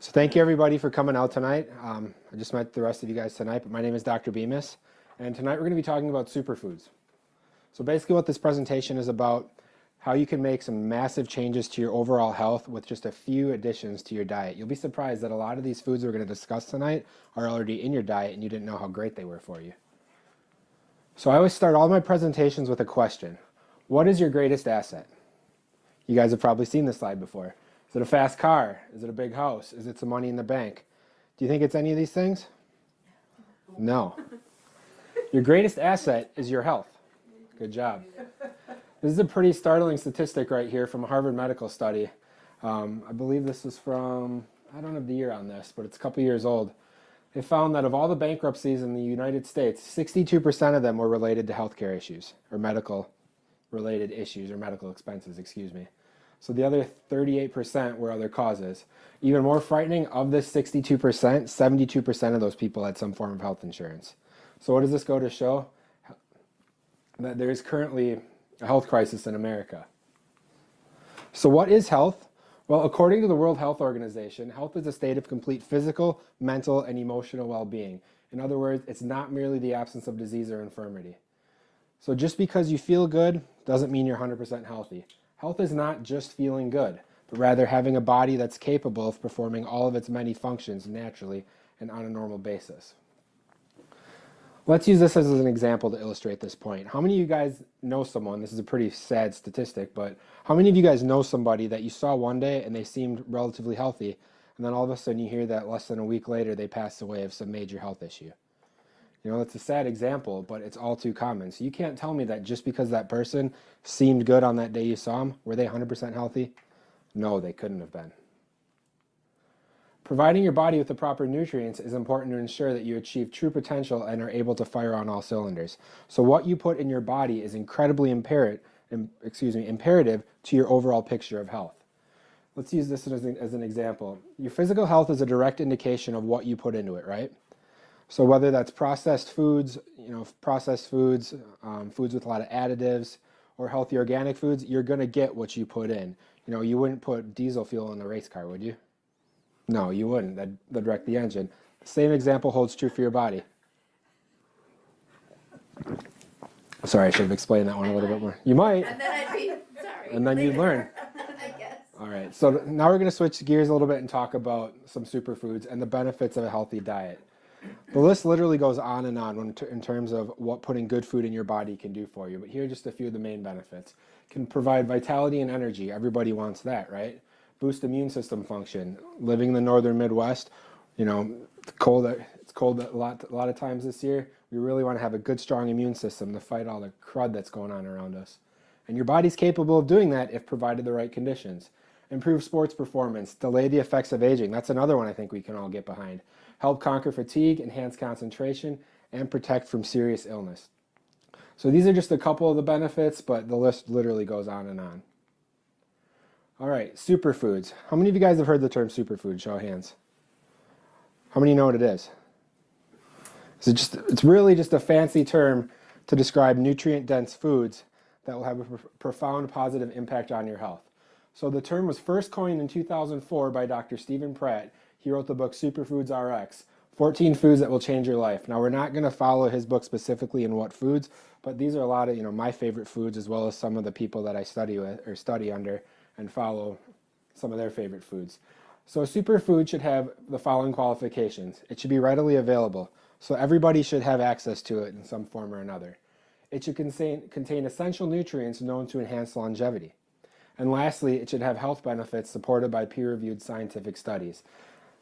So thank you everybody for coming out tonight. I just met the rest of you guys tonight, but my name is Dr. Bemis, and tonight we're going to be talking about superfoods. So basically what this presentation is about, how you can make some massive changes to your overall health with just a few additions to your diet. You'll be surprised that a lot of these foods we're going to discuss tonight are already in your diet and you didn't know how great they were for you. So I always start all my presentations with a question. What is your greatest asset? You guys have probably seen this slide before. Is it a fast car? Is it a big house? Is it some money in the bank? Do you think it's any of these things? No. Your greatest asset is your health. Good job. This is a pretty startling statistic right here from a Harvard medical study. I believe this was from, I don't have the year on this, but it's a couple years old. They found that of all the bankruptcies in the United States, 62% of them were related to healthcare issues, or medical related issues, or medical expenses, excuse me. So the other 38% were other causes. Even more frightening, of this 62%, 72% of those people had some form of health insurance. So what does this go to show? That there is currently a health crisis in America. So what is health? Well, according to the World Health Organization, health is a state of complete physical, mental, and emotional well-being. In other words, it's not merely the absence of disease or infirmity. So just because you feel good doesn't mean you're 100% healthy. Health is not just feeling good, but rather having a body that's capable of performing all of its many functions naturally and on a normal basis. Let's use this as an example to illustrate this point. How many of you guys know someone, this is a pretty sad statistic, but how many of you guys know somebody that you saw one day and they seemed relatively healthy, and then all of a sudden you hear that less than a week later they passed away of some major health issue? You know, it's a sad example, but it's all too common. So you can't tell me that just because that person seemed good on that day you saw them, were they 100% healthy? No, they couldn't have been. Providing your body with the proper nutrients is important to ensure that you achieve true potential and are able to fire on all cylinders. So what you put in your body is incredibly imperative to your overall picture of health. Let's use this as an example. Your physical health is a direct indication of what you put into it, right? So whether that's processed foods, foods with a lot of additives, or healthy organic foods, you're going to get what you put in. You know, you wouldn't put diesel fuel in a race car, would you? No, you wouldn't. That'd wreck the engine. The same example holds true for your body. Sorry, I should have explained that one a little bit more. You might. And then I'd be sorry. And then you'd learn. I guess. All right, so now we're going to switch gears a little bit and talk about some superfoods and the benefits of a healthy diet. The list literally goes on and on in terms of what putting good food in your body can do for you, but here are just a few of the main benefits. Can provide vitality and energy. Everybody wants that, right? Boost immune system function. Living in the northern Midwest, you know, it's cold a lot of times this year. We really want to have a good, strong immune system to fight all the crud that's going on around us. And your body's capable of doing that if provided the right conditions. Improve sports performance, delay the effects of aging. That's another one I think we can all get behind. Help conquer fatigue, enhance concentration, and protect from serious illness. So these are just a couple of the benefits, but the list literally goes on and on. All right, superfoods. How many of you guys have heard the term superfood? Show of hands. How many know what it is? It's really just a fancy term to describe nutrient-dense foods that will have a profound positive impact on your health. So the term was first coined in 2004 by Dr. Stephen Pratt. He wrote the book Superfoods RX, 14 foods that will change your life. Now we're not going to follow his book specifically in what foods, but these are a lot of my favorite foods as well as some of the people that I study with or study under and follow some of their favorite foods. So a superfood should have the following qualifications. It should be readily available, so everybody should have access to it in some form or another. It should contain essential nutrients known to enhance longevity. And lastly, it should have health benefits supported by peer-reviewed scientific studies.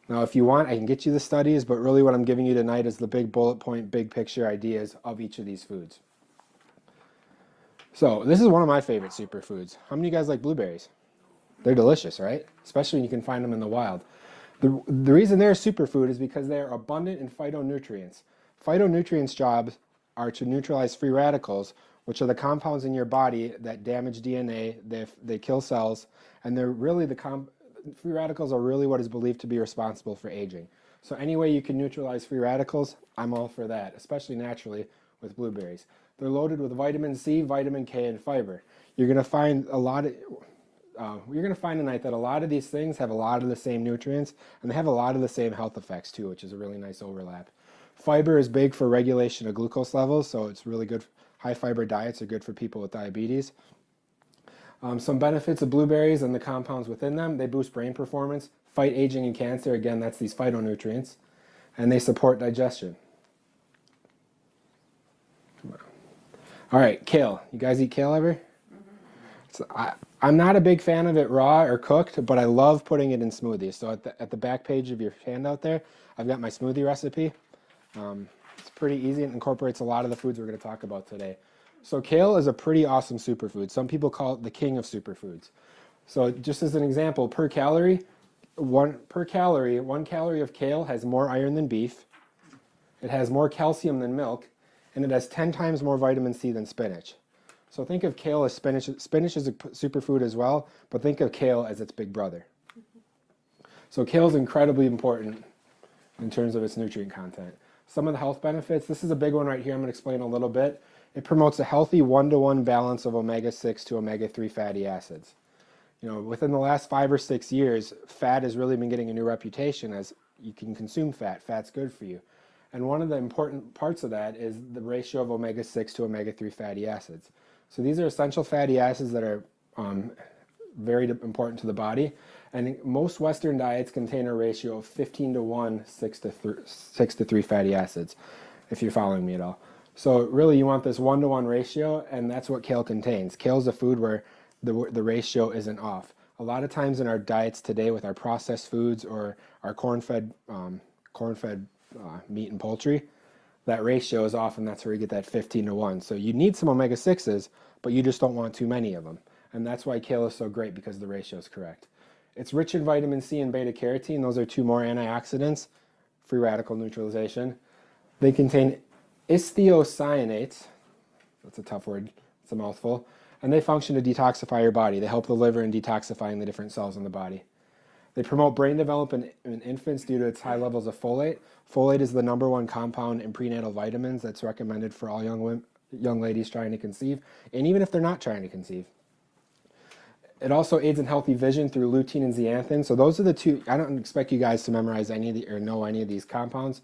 Now, if you want, I can get you the studies, but really what I'm giving you tonight is the big bullet point, big picture ideas of each of these foods. So this is one of my favorite superfoods. How many of you guys like blueberries? They're delicious, right? Especially when you can find them in the wild. The reason they're a superfood is because they're abundant in phytonutrients. Phytonutrients' jobs are to neutralize free radicals, which are the compounds in your body that damage DNA, they kill cells, and they're really free radicals are really what is believed to be responsible for aging. So any way you can neutralize free radicals, I'm all for that, especially naturally with blueberries. They're loaded with vitamin C, vitamin K, and fiber. You're going to find you're going to find tonight that a lot of these things have a lot of the same nutrients, and they have a lot of the same health effects too, which is a really nice overlap. Fiber is big for regulation of glucose levels, so it's really good. High fiber diets are good for people with diabetes. Some benefits of blueberries and the compounds within them: they boost brain performance, fight aging and cancer. Again, that's these phytonutrients, and they support digestion. All right, kale. You guys eat kale ever? So I'm not a big fan of it raw or cooked, but I love putting it in smoothies. So at the back page of your handout there, I've got my smoothie recipe. It's pretty easy and incorporates a lot of the foods we're going to talk about today. So kale is a pretty awesome superfood. Some people call it the king of superfoods. So just as an example, per calorie, one calorie of kale has more iron than beef. It has more calcium than milk, and it has 10 times more vitamin C than spinach. So think of kale as spinach. Spinach is a superfood as well, but think of kale as its big brother. So kale is incredibly important in terms of its nutrient content. Some of the health benefits, this is a big one right here, I'm going to explain a little bit. It promotes a healthy 1-to-1 balance of omega-6 to omega-3 fatty acids. You know, within the last 5 or 6 years, fat has really been getting a new reputation as you can consume fat. Fat's good for you. And one of the important parts of that is the ratio of omega-6 to omega-3 fatty acids. So these are essential fatty acids that are very important to the body. And most Western diets contain a ratio of 15-to-1, 6-to-3 fatty acids, if you're following me at all. So really you want this 1-to-1 ratio, and that's what kale contains. Kale is a food where the ratio isn't off. A lot of times in our diets today with our processed foods or our corn-fed meat and poultry, that ratio is off, and that's where you get that 15-to-1. So you need some omega-6s, but you just don't want too many of them. And that's why kale is so great, because the ratio is correct. It's rich in vitamin C and beta-carotene. Those are two more antioxidants, free radical neutralization. They contain isothiocyanates. That's a tough word. It's a mouthful. And they function to detoxify your body. They help the liver in detoxifying the different cells in the body. They promote brain development in infants due to its high levels of folate. Folate is the #1 compound in prenatal vitamins that's recommended for all young ladies trying to conceive, and even if they're not trying to conceive. It also aids in healthy vision through lutein and zeaxanthin. So those are the two. I don't expect you guys to memorize any of the, or know any of these compounds,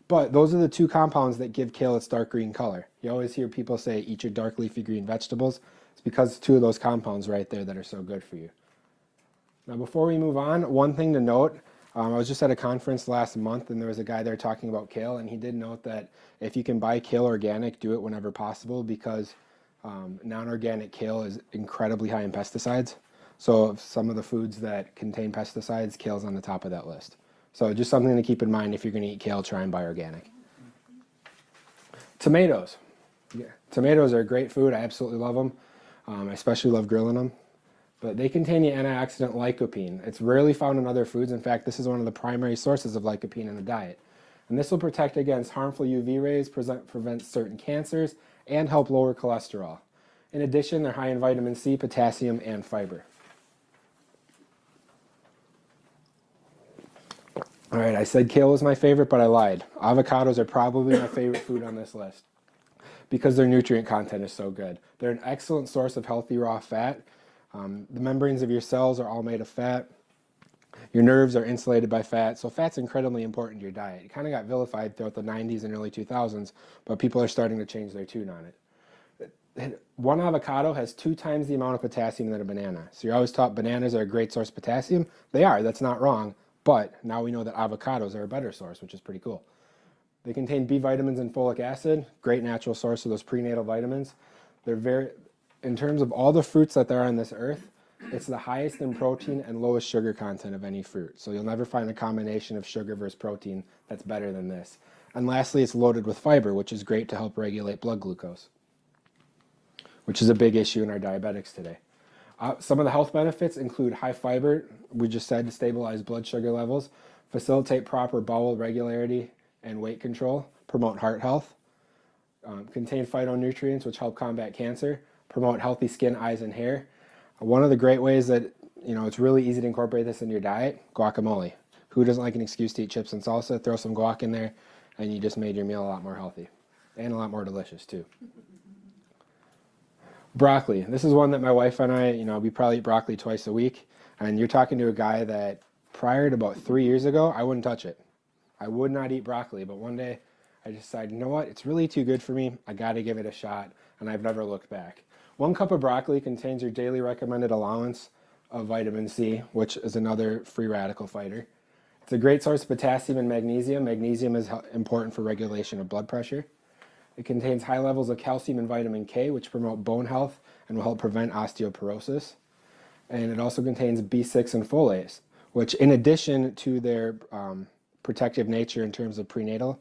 but those are the two compounds that give kale its dark green color. You always hear people say, eat your dark leafy green vegetables. It's because two of those compounds right there that are so good for you. Now, before we move on, one thing to note, I was just at a conference last month, and there was a guy there talking about kale, and he did note that if you can buy kale organic, do it whenever possible, because non-organic kale is incredibly high in pesticides. So some of the foods that contain pesticides, kale's on the top of that list. So just something to keep in mind: if you're going to eat kale, try and buy organic. Tomatoes. Yeah. Tomatoes are a great food. I absolutely love them. I especially love grilling them. But they contain the antioxidant lycopene. It's rarely found in other foods. In fact, this is one of the primary sources of lycopene in the diet. And this will protect against harmful UV rays, prevent certain cancers, and help lower cholesterol. In addition, they're high in vitamin C, potassium, and fiber. All right, I said kale was my favorite, but I lied. Avocados are probably my favorite food on this list because their nutrient content is so good. They're an excellent source of healthy raw fat. The membranes of your cells are all made of fat. Your nerves are insulated by fat, so fat's incredibly important to your diet. It kind of got vilified throughout the 90s and early 2000s, but people are starting to change their tune on it. One avocado has 2 times the amount of potassium than a banana. So you're always taught bananas are a great source of potassium. They are, that's not wrong, but now we know that avocados are a better source, which is pretty cool. They contain B vitamins and folic acid, great natural source of those prenatal vitamins. In terms of all the fruits that there are on this earth, it's the highest in protein and lowest sugar content of any fruit. So you'll never find a combination of sugar versus protein that's better than this. And lastly, it's loaded with fiber, which is great to help regulate blood glucose, which is a big issue in our diabetics today. Some of the health benefits include high fiber, we just said, to stabilize blood sugar levels, facilitate proper bowel regularity and weight control, promote heart health, contain phytonutrients which help combat cancer, promote healthy skin, eyes, and hair. One of the great ways that, it's really easy to incorporate this in your diet, guacamole. Who doesn't like an excuse to eat chips and salsa? Throw some guac in there, and you just made your meal a lot more healthy and a lot more delicious too. Broccoli. This is one that my wife and I, we probably eat broccoli twice a week. And you're talking to a guy that prior to about 3 years ago, I wouldn't touch it. I would not eat broccoli. But one day I decided, you know what? It's really too good for me. I got to give it a shot. And I've never looked back. 1 cup of broccoli contains your daily recommended allowance of vitamin C, which is another free radical fighter. It's a great source of potassium and magnesium. Magnesium is important for regulation of blood pressure. It contains high levels of calcium and vitamin K, which promote bone health and will help prevent osteoporosis. And it also contains B6 and folate, which in addition to their protective nature in terms of prenatal,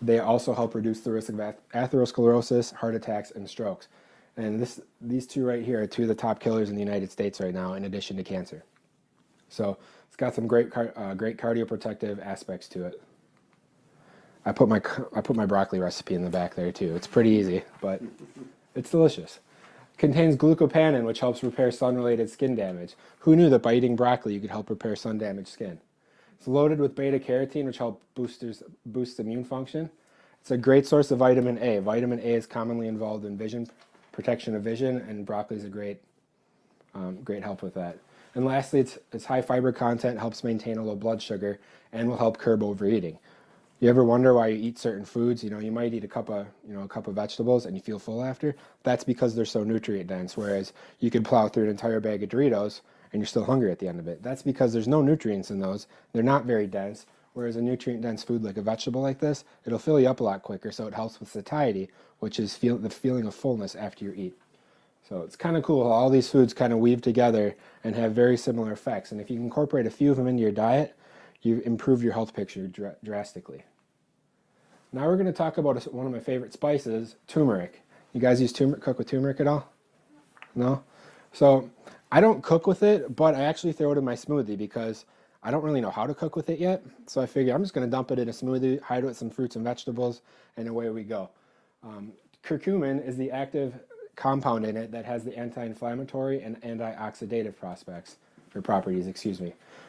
they also help reduce the risk of atherosclerosis, heart attacks, and strokes. And these two right here are 2 of the top killers in the United States right now, in addition to cancer. So it's got some great cardioprotective aspects to it. I put my broccoli recipe in the back there too. It's pretty easy, but it's delicious. It contains glucopannan, which helps repair sun-related skin damage. Who knew that by eating broccoli you could help repair sun-damaged skin? It's loaded with beta-carotene, which helps boost immune function. It's a great source of vitamin A. Vitamin A is commonly involved in protection of vision, and broccoli is a great help with that. And lastly, its high fiber content helps maintain a low blood sugar and will help curb overeating. You ever wonder why you eat certain foods? You might eat a cup of vegetables and you feel full after. That's because they're so nutrient dense. Whereas you could plow through an entire bag of Doritos and you're still hungry at the end of it. That's because there's no nutrients in those. They're not very dense. Whereas a nutrient dense food like a vegetable like this, it'll fill you up a lot quicker. So it helps with satiety, which is the feeling of fullness after you eat. So it's kind of cool how all these foods kind of weave together and have very similar effects. And if you incorporate a few of them into your diet, you improve your health picture drastically. Now we're going to talk about one of my favorite spices, turmeric. You guys cook with turmeric at all? No? So I don't cook with it, but I actually throw it in my smoothie because I don't really know how to cook with it yet. So I figured I'm just going to dump it in a smoothie, hide it with some fruits and vegetables, and away we go. Curcumin is the active compound in it that has the anti-inflammatory and antioxidative properties.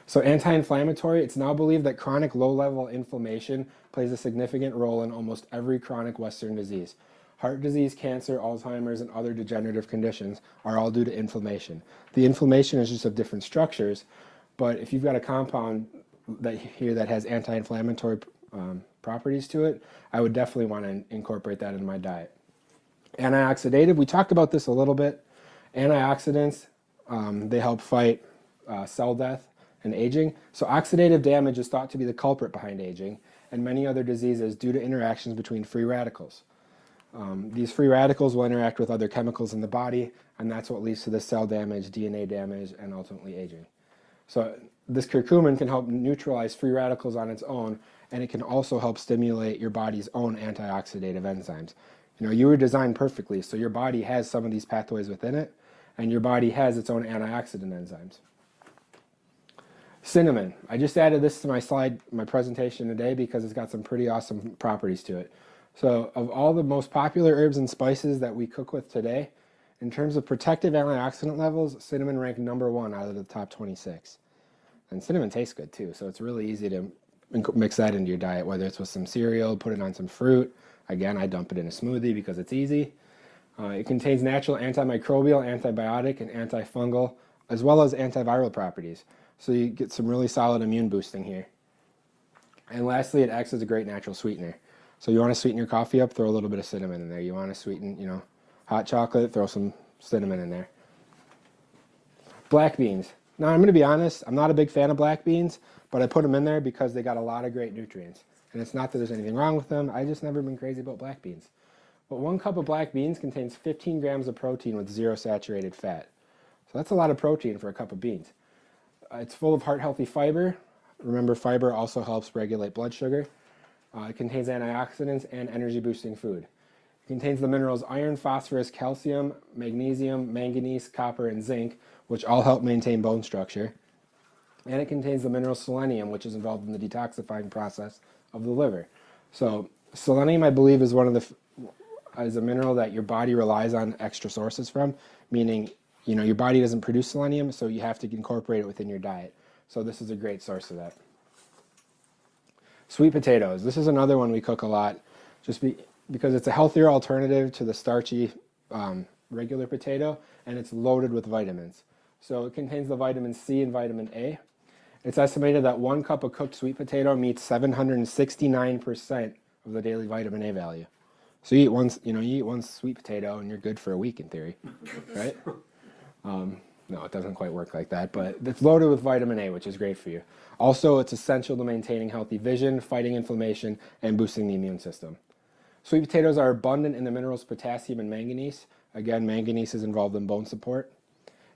So anti-inflammatory, it's now believed that chronic low-level inflammation plays a significant role in almost every chronic Western disease. Heart disease, cancer, Alzheimer's, and other degenerative conditions are all due to inflammation. The inflammation is just of different structures, but if you've got a compound that has anti-inflammatory properties to it, I would definitely want to incorporate that in my diet. Antioxidative, we talked about this a little bit. Antioxidants, they help fight cell death and aging. So oxidative damage is thought to be the culprit behind aging and many other diseases due to interactions between free radicals. These free radicals will interact with other chemicals in the body, and that's what leads to the cell damage, DNA damage, and ultimately aging. So this curcumin can help neutralize free radicals on its own, and it can also help stimulate your body's own antioxidative enzymes. You were designed perfectly, so your body has some of these pathways within it, and your body has its own antioxidant enzymes. Cinnamon. I just added this to my presentation today because it's got some pretty awesome properties to it. So of all the most popular herbs and spices that we cook with today, in terms of protective antioxidant levels, cinnamon ranked #1 out of the top 26. And cinnamon tastes good too, so it's really easy to mix that into your diet, whether it's with some cereal, put it on some fruit. Again, I dump it in a smoothie because it's easy. It contains natural antimicrobial, antibiotic, and antifungal, as well as antiviral properties. So you get some really solid immune boosting here. And lastly, it acts as a great natural sweetener. So you want to sweeten your coffee up, throw a little bit of cinnamon in there. You want to sweeten, hot chocolate, throw some cinnamon in there. Black beans. Now, I'm going to be honest, I'm not a big fan of black beans, but I put them in there because they got a lot of great nutrients. And it's not that there's anything wrong with them, I just never been crazy about black beans. But 1 cup of black beans contains 15 grams of protein with 0 saturated fat. So that's a lot of protein for a cup of beans. It's full of heart-healthy fiber. Remember, fiber also helps regulate blood sugar. It contains antioxidants and energy-boosting food. It contains the minerals iron, phosphorus, calcium, magnesium, manganese, copper, and zinc, which all help maintain bone structure. And it contains the mineral selenium, which is involved in the detoxifying process of the liver. So selenium, I believe, is is a mineral that your body relies on extra sources from, meaning your body doesn't produce selenium, so you have to incorporate it within your diet. So this is a great source of that. Sweet potatoes. This is another one we cook a lot, just because it's a healthier alternative to the starchy regular potato, and it's loaded with vitamins. So it contains the vitamin C and vitamin A. It's estimated that 1 cup of cooked sweet potato meets 769% of the daily vitamin A value. So you eat one sweet potato and you're good for a week in theory, right? No, it doesn't quite work like that, but it's loaded with vitamin A, which is great for you. Also, it's essential to maintaining healthy vision, fighting inflammation, and boosting the immune system. Sweet potatoes are abundant in the minerals potassium and manganese. Again, manganese is involved in bone support.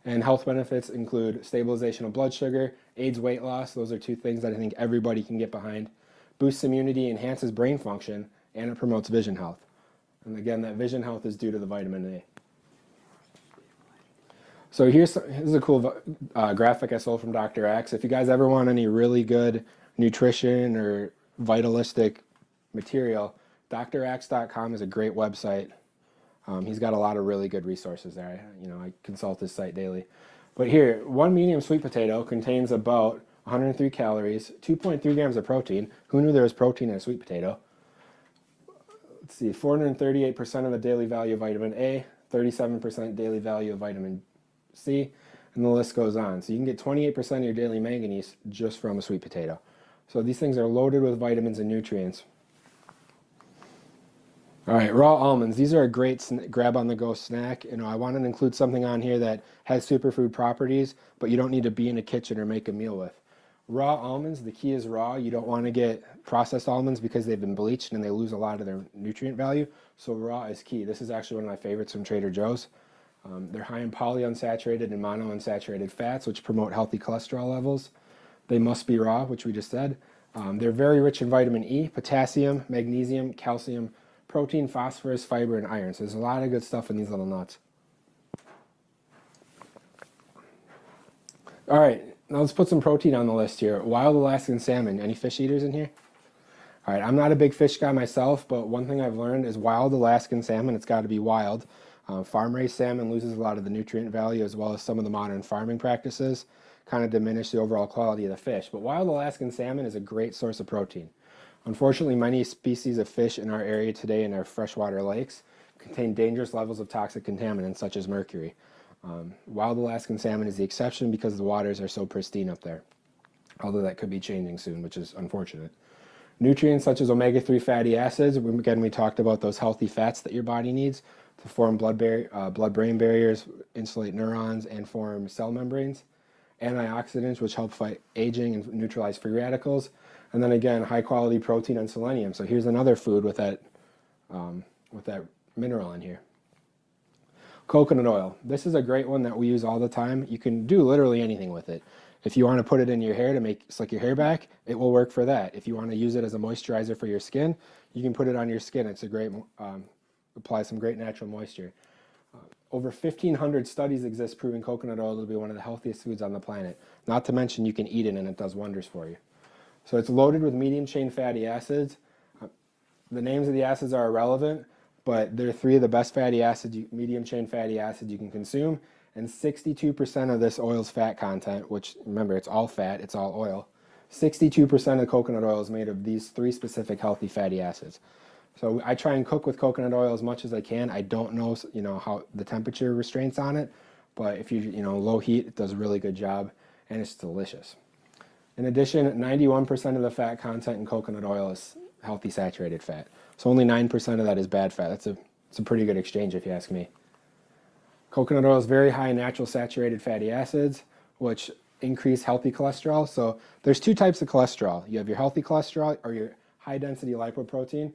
And health benefits include stabilization of blood sugar, aids weight loss. Those are two things that I think everybody can get behind. Boosts immunity, enhances brain function, and it promotes vision health. And again, that vision health is due to the vitamin A. So here's a cool graphic I stole from Dr. Axe. If you guys ever want any really good nutrition or vitalistic material, draxe.com is a great website. He's got a lot of really good resources there. I consult his site daily. But here, one medium sweet potato contains about 103 calories, 2.3 grams of protein. Who knew there was protein in a sweet potato? Let's see, 438% of the daily value of vitamin A, 37% daily value of vitamin C, and the list goes on. So you can get 28% of your daily manganese just from a sweet potato. So these things are loaded with vitamins and nutrients. All right, raw almonds. These are a great grab-on-the-go snack. I wanted to include something on here that has superfood properties, but you don't need to be in a kitchen or make a meal with. Raw almonds, the key is raw. You don't want to get processed almonds because they've been bleached and they lose a lot of their nutrient value. So raw is key. This is actually one of my favorites from Trader Joe's. They're high in polyunsaturated and monounsaturated fats, which promote healthy cholesterol levels. They must be raw, which we just said. They're very rich in vitamin E, potassium, magnesium, calcium, protein, phosphorus, fiber, and iron. So there's a lot of good stuff in these little nuts. All right, now let's put some protein on the list here. Wild Alaskan salmon. Any fish eaters in here? All right, I'm not a big fish guy myself, but one thing I've learned is wild Alaskan salmon, it's got to be wild. Farm-raised salmon loses a lot of the nutrient value, as well as some of the modern farming practices kind of diminish the overall quality of the fish. But wild Alaskan salmon is a great source of protein. Unfortunately, many species of fish in our area today in our freshwater lakes contain dangerous levels of toxic contaminants such as mercury. Wild Alaskan salmon is the exception because the waters are so pristine up there, although that could be changing soon, which is unfortunate. Nutrients such as omega-3 fatty acids, again, we talked about those healthy fats that your body needs to form blood-brain barriers, insulate neurons, and form cell membranes. Antioxidants, which help fight aging and neutralize free radicals. And then again, high-quality protein and selenium. So here's another food with that mineral in here. Coconut oil. This is a great one that we use all the time. You can do literally anything with it. If you want to put it in your hair to slick your hair back, it will work for that. If you want to use it as a moisturizer for your skin, you can put it on your skin. It's a great, applies some great natural moisture. Over 1,500 studies exist proving coconut oil to be one of the healthiest foods on the planet. Not to mention you can eat it and it does wonders for you. So it's loaded with medium-chain fatty acids. The names of the acids are irrelevant, but they're 3 of the best fatty acids, medium-chain fatty acids you can consume. And 62% of this oil's fat content, which remember, it's all fat, it's all oil. 62% of coconut oil is made of these 3 specific healthy fatty acids. So I try and cook with coconut oil as much as I can. I don't know, how the temperature restraints on it, but if low heat, it does a really good job, and it's delicious. In addition, 91% of the fat content in coconut oil is healthy saturated fat. So only 9% of that is bad fat. It's a pretty good exchange if you ask me. Coconut oil is very high in natural saturated fatty acids, which increase healthy cholesterol. So there's 2 types of cholesterol. You have your healthy cholesterol or your high density lipoprotein.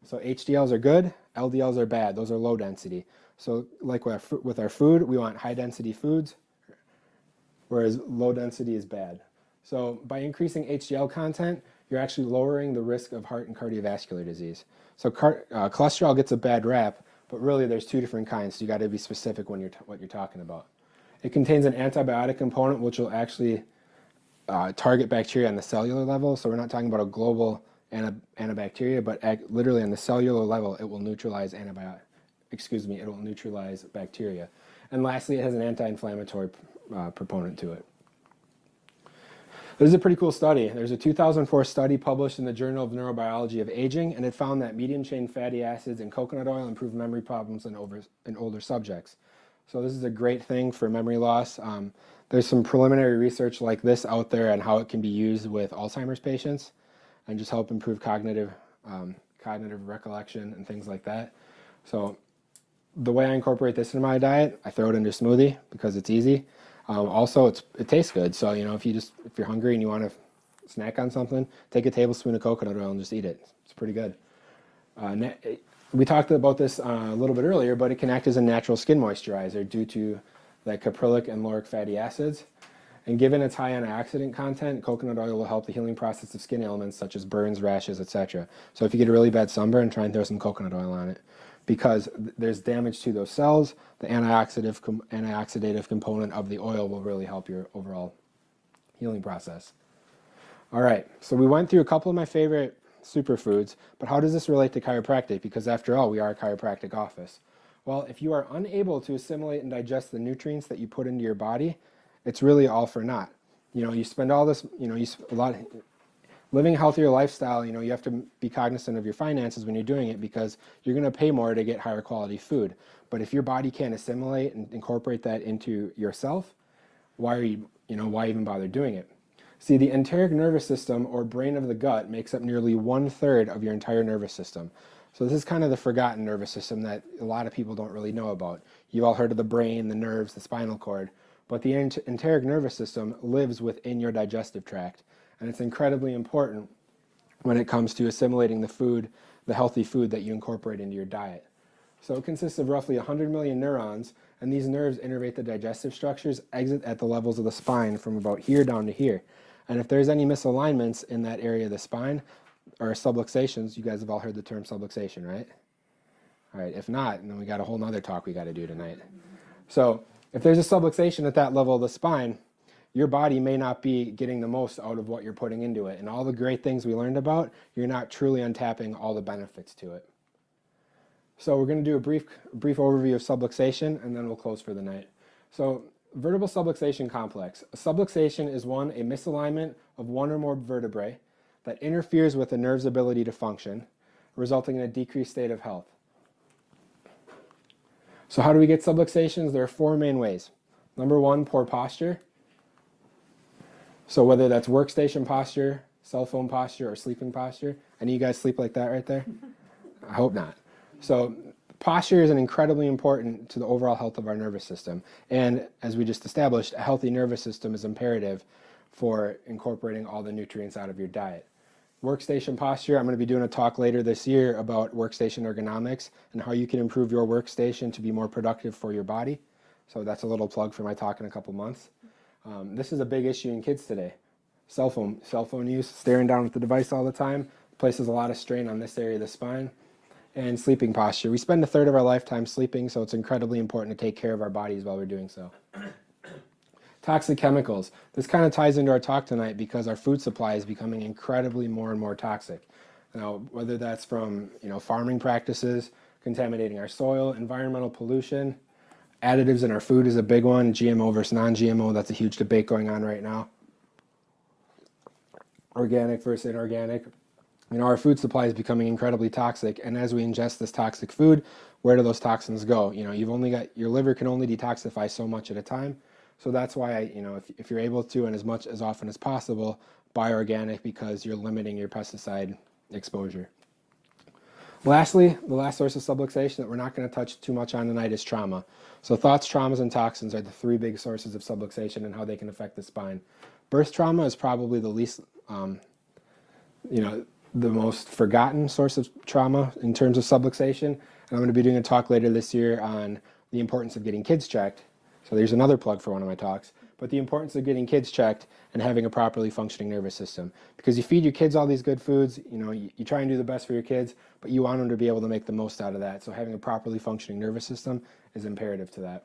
So HDLs are good, LDLs are bad. Those are low density. So like with our food, we want high density foods, whereas low density is bad. So by increasing HDL content, you're actually lowering the risk of heart and cardiovascular disease. So cholesterol gets a bad rap, but really there's 2 different kinds. So you got to be specific when what you're talking about. It contains an antibiotic component, which will actually target bacteria on the cellular level. So we're not talking about a global antibacteria, but literally on the cellular level, it will neutralize it will neutralize bacteria. And lastly, it has an anti-inflammatory proponent to it. This is a pretty cool study. There's a 2004 study published in the Journal of Neurobiology of Aging, and it found that medium-chain fatty acids in coconut oil improve memory problems in older subjects. So this is a great thing for memory loss. There's some preliminary research like this out there on how it can be used with Alzheimer's patients and just help improve cognitive recollection and things like that. So the way I incorporate this in my diet, I throw it into a smoothie because it's easy. Also, it tastes good. So, if you're hungry and you want to snack on something, take a tablespoon of coconut oil and just eat it. It's pretty good. We talked about this a little bit earlier, but it can act as a natural skin moisturizer due to the caprylic and lauric fatty acids. And given its high antioxidant content, coconut oil will help the healing process of skin ailments such as burns, rashes, etc. So if you get a really bad sunburn, try and throw some coconut oil on it, because there's damage to those cells. The antioxidative component of the oil will really help your overall healing process. All right, so we went through a couple of my favorite superfoods, but how does this relate to chiropractic? Because after all, we are a chiropractic office. Well, if you are unable to assimilate and digest the nutrients that you put into your body, it's really all for naught. You spend all this, living a healthier lifestyle, you have to be cognizant of your finances when you're doing it, because you're going to pay more to get higher quality food. But if your body can't assimilate and incorporate that into yourself, why even bother doing it? See, the enteric nervous system, or brain of the gut, makes up nearly 1/3 of your entire nervous system. So this is kind of the forgotten nervous system that a lot of people don't really know about. You've all heard of the brain, the nerves, the spinal cord, but the enteric nervous system lives within your digestive tract, and it's incredibly important when it comes to assimilating the food, the healthy food that you incorporate into your diet. So it consists of roughly 100 million neurons, and these nerves innervate the digestive structures, exit at the levels of the spine from about here down to here. And if there's any misalignments in that area of the spine, or subluxations, you guys have all heard the term subluxation, right? All right, if not, then we got a whole nother talk we got to do tonight. So if there's a subluxation at that level of the spine, your body may not be getting the most out of what you're putting into it. And all the great things we learned about, you're not truly untapping all the benefits to it. So we're going to do a brief overview of subluxation, and then we'll close for the night. So vertebral subluxation complex. A subluxation is a misalignment of one or more vertebrae that interferes with the nerve's ability to function, resulting in a decreased state of health. So how do we get subluxations? There are 4 main ways. Number 1, poor posture. So whether that's workstation posture, cell phone posture, or sleeping posture. Any of you guys sleep like that right there? I hope not. So posture is incredibly important to the overall health of our nervous system. And as we just established, a healthy nervous system is imperative for incorporating all the nutrients out of your diet. Workstation posture, I'm going to be doing a talk later this year about workstation ergonomics and how you can improve your workstation to be more productive for your body. So that's a little plug for my talk in a couple months. This is a big issue in kids today. Cell phone use, staring down at the device all the time, places a lot of strain on this area of the spine. And sleeping posture. We spend 1/3 of our lifetime sleeping, so it's incredibly important to take care of our bodies while we're doing so. Toxic chemicals. This kind of ties into our talk tonight because our food supply is becoming incredibly more and more toxic. Now, whether that's from farming practices, contaminating our soil, environmental pollution, additives in our food is a big one. GMO versus non-GMO, that's a huge debate going on right now. Organic versus inorganic. Our food supply is becoming incredibly toxic, and as we ingest this toxic food, where do those toxins go? Your liver can only detoxify so much at a time. So that's why, if you're able to, and as often as possible, buy organic, because you're limiting your pesticide exposure. Lastly, the last source of subluxation that we're not going to touch too much on tonight is trauma. So thoughts, traumas, and toxins are the 3 big sources of subluxation and how they can affect the spine. Birth trauma is probably the least, the most forgotten source of trauma in terms of subluxation. And I'm going to be doing a talk later this year on the importance of getting kids checked. So there's another plug for one of my talks. But the importance of getting kids checked and having a properly functioning nervous system. Because you feed your kids all these good foods, you try and do the best for your kids, but you want them to be able to make the most out of that. So having a properly functioning nervous system is imperative to that.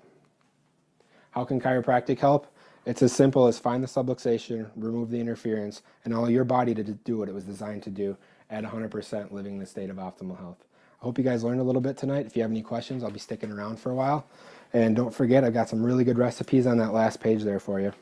How can chiropractic help? It's as simple as find the subluxation, remove the interference, and allow your body to do what it was designed to do at 100%, living in the state of optimal health. I hope you guys learned a little bit tonight. If you have any questions, I'll be sticking around for a while. And don't forget, I've got some really good recipes on that last page there for you.